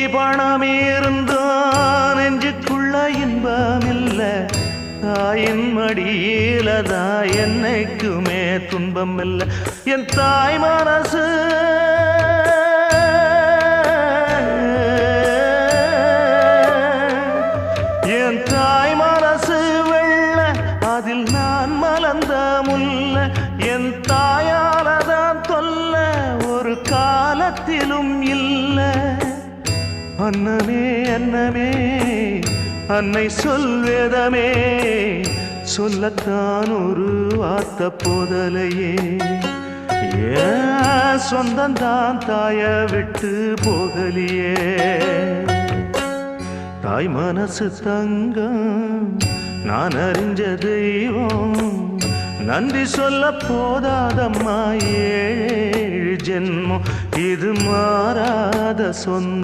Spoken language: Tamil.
பணம் இருந்தான் நெஞ்சுக்குள்ள இன்பமில்ல தாயின் மடியிலதான் என்னைக்குமே துன்பம் இல்லை என் தாய் மனசு என் தாய் மனசு வெள்ள அதில் நான் மலர்ந்த முல்ல என் தாயாலதான் தொல்ல ஒரு காலத்திலும் இல்லை அன்னமே அன்னமே அன்னை சொல்வேதமே சொல்லத்தான் ஒரு வார்த்தை போதலையே ஏன் சொந்தந்தான் தாய விட்டு போகலியே தாய் மனசு தங்கம் நான் அறிஞ்ச தெய்வம் நன்றி சொல்ல போதாதம்மா ஏழு ஜென்மம் இது மாறாத சொந்தம்